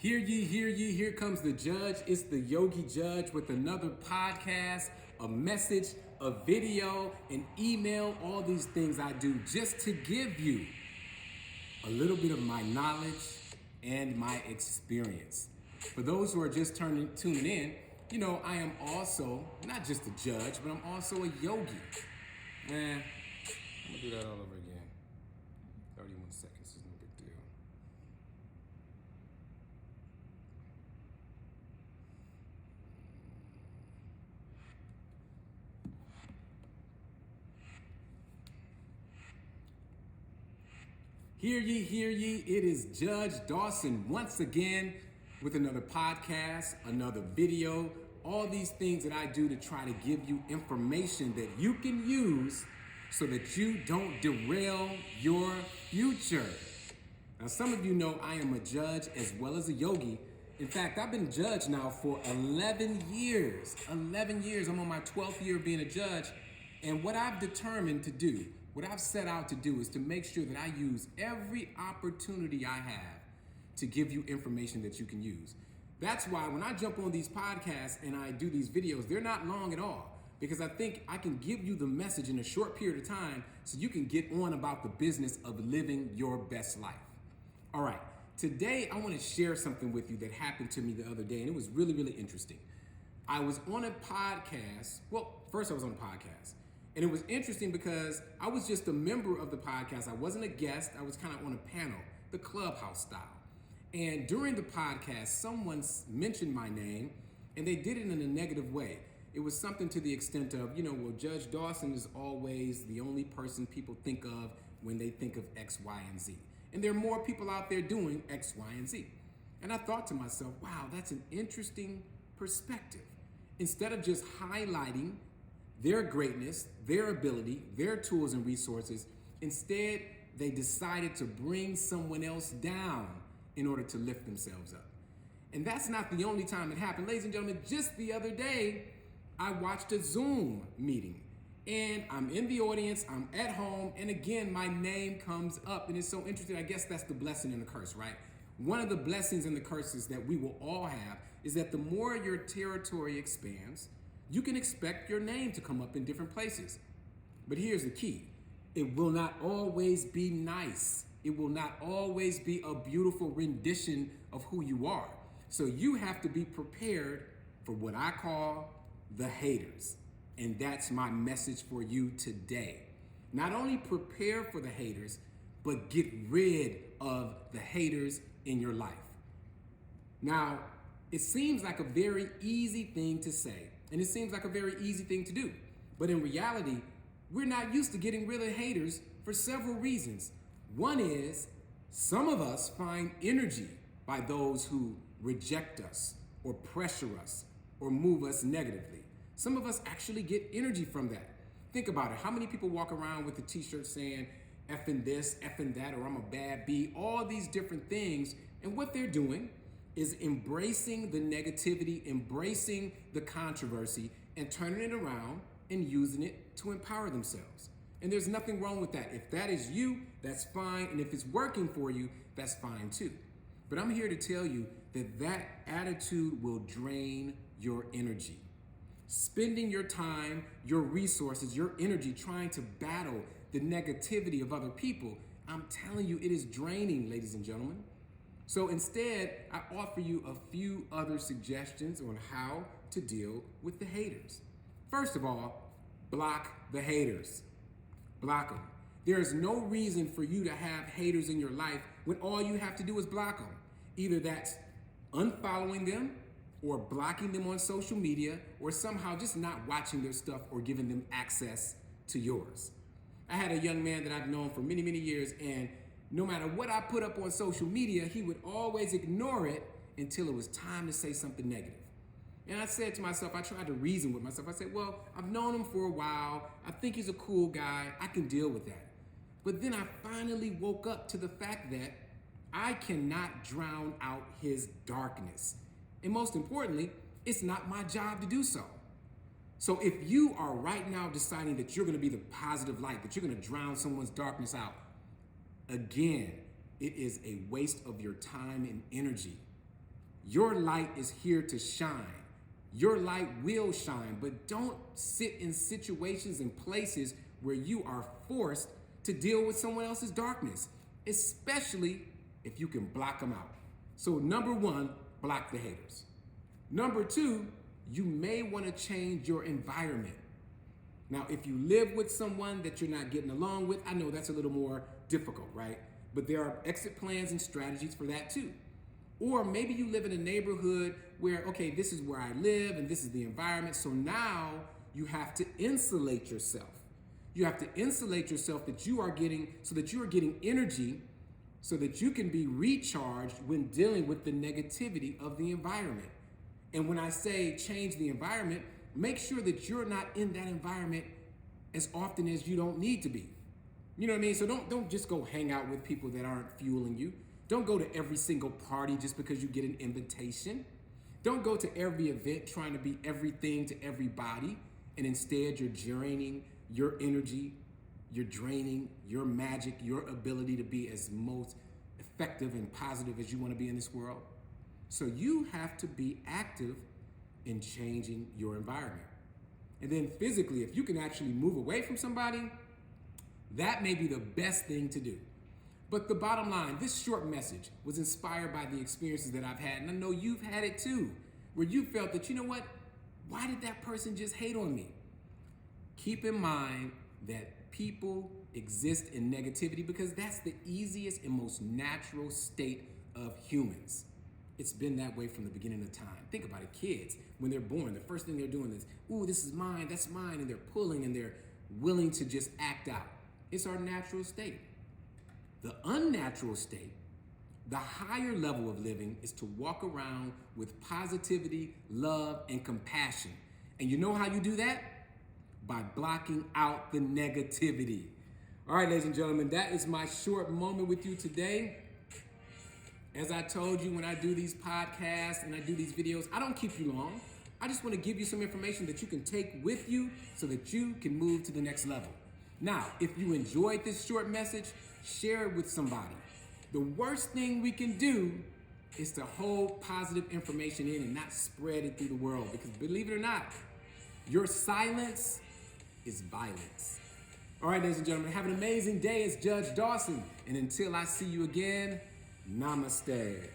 Hear ye, here comes the judge. It's the Yogi Judge with another podcast, a message, a video, an email, all these things I do just to give you a little bit of my knowledge and my experience. For those who are just tuning in, you know, I am also not just a judge, but I'm also a yogi. Man, I'm gonna do that all over again. 31 seconds is no big deal. Hear ye, it is Judge Dawson once again with another podcast, another video, all these things that I do to try to give you information that you can use so that you don't derail your future. Now, some of you know I am a judge as well as a yogi. In fact, I've been judge now for 11 years. 11 years, I'm on my 12th year of being a judge. And what I've determined to do, what I've set out to do is to make sure that I use every opportunity I have to give you information that you can use. That's why when I jump on these podcasts and I do these videos, they're not long at all because I think I can give you the message in a short period of time so you can get on about the business of living your best life. All right, today I want to share something with you that happened to me the other day and it was really, really interesting. I was on a podcast. Well, first I was on a podcast. And it was interesting because I was just a member of the podcast. I wasn't a guest. I was kind of on a panel, the Clubhouse style. And during the podcast, someone mentioned my name and they did it in a negative way. It was something to the extent of, well, Judge Dawson is always the only person people think of when they think of X, Y, and Z. And there are more people out there doing X, Y, and Z. And I thought to myself, wow, that's an interesting perspective. Instead of just highlighting their greatness, their ability, their tools and resources, instead they decided to bring someone else down in order to lift themselves up. And that's not the only time it happened. Ladies and gentlemen, just the other day, I watched a Zoom meeting and I'm in the audience, I'm at home, and again, my name comes up and it's so interesting. I guess that's the blessing and the curse, right? One of the blessings and the curses that we will all have is that the more your territory expands, you can expect your name to come up in different places. But here's the key. It will not always be nice. It will not always be a beautiful rendition of who you are. So you have to be prepared for what I call the haters. And that's my message for you today. Not only prepare for the haters, but get rid of the haters in your life. Now, it seems like a very easy thing to say. And it seems like a very easy thing to do. But in reality, we're not used to getting rid of haters for several reasons. One is some of us find energy by those who reject us or pressure us or move us negatively. Some of us actually get energy from that. Think about it. How many people walk around with a t-shirt saying, effing this, effing that, or I'm a bad bee, all these different things. And what they're doing is embracing the negativity, embracing the controversy, and turning it around and using it to empower themselves. And there's nothing wrong with that. If that is you, that's fine. And if it's working for you, that's fine too. But I'm here to tell you that that attitude will drain your energy. Spending your time, your resources, your energy trying to battle the negativity of other people, I'm telling you, it is draining, ladies and gentlemen. So instead, I offer you a few other suggestions on how to deal with the haters. First of all, block the haters. Block them. There is no reason for you to have haters in your life when all you have to do is block them. Either that's unfollowing them or blocking them on social media or somehow just not watching their stuff or giving them access to yours. I had a young man that I've known for many, many years, and no matter what I put up on social media, he would always ignore it until it was time to say something negative. And I said to myself, I tried to reason with myself. I said, well, I've known him for a while. I think he's a cool guy. I can deal with that. But then I finally woke up to the fact that I cannot drown out his darkness. And most importantly, it's not my job to do so. So if you are right now deciding that you're going to be the positive light, that you're going to drown someone's darkness out, again, it is a waste of your time and energy. Your light is here to shine. Your light will shine, but don't sit in situations and places where you are forced to deal with someone else's darkness, especially if you can block them out. So number one, block the haters. Number two, you may want to change your environment. Now, if you live with someone that you're not getting along with, I know that's a little more difficult, right? But there are exit plans and strategies for that too. Or maybe you live in a neighborhood where, okay, this is where I live and this is the environment. So now you have to insulate yourself. You have to insulate yourself that you are getting energy so that you can be recharged when dealing with the negativity of the environment. And when I say change the environment, make sure that you're not in that environment as often as you don't need to be. You know what I mean? So don't just go hang out with people that aren't fueling you. Don't go to every single party just because you get an invitation. Don't go to every event trying to be everything to everybody, and instead you're draining your energy, you're draining your magic, your ability to be as most effective and positive as you want to be in this world. So you have to be active in changing your environment. And then physically, if you can actually move away from somebody, that may be the best thing to do. But the bottom line, this short message was inspired by the experiences that I've had, and I know you've had it too, where you felt that, you know what, why did that person just hate on me? Keep in mind that people exist in negativity because that's the easiest and most natural state of humans. It's been that way from the beginning of time. Think about it, kids, when they're born, the first thing they're doing is, ooh, this is mine, that's mine, and they're pulling and they're willing to just act out. It's our natural state. The unnatural state, the higher level of living, is to walk around with positivity, love, and compassion. And you know how you do that? By blocking out the negativity. All right, ladies and gentlemen, that is my short moment with you today. As I told you, when I do these podcasts and I do these videos, I don't keep you long. I just want to give you some information that you can take with you so that you can move to the next level. Now, if you enjoyed this short message, share it with somebody. The worst thing we can do is to hold positive information in and not spread it through the world, because believe it or not, your silence is violence. All right, ladies and gentlemen, have an amazing day. It's Judge Dawson. And until I see you again, namaste.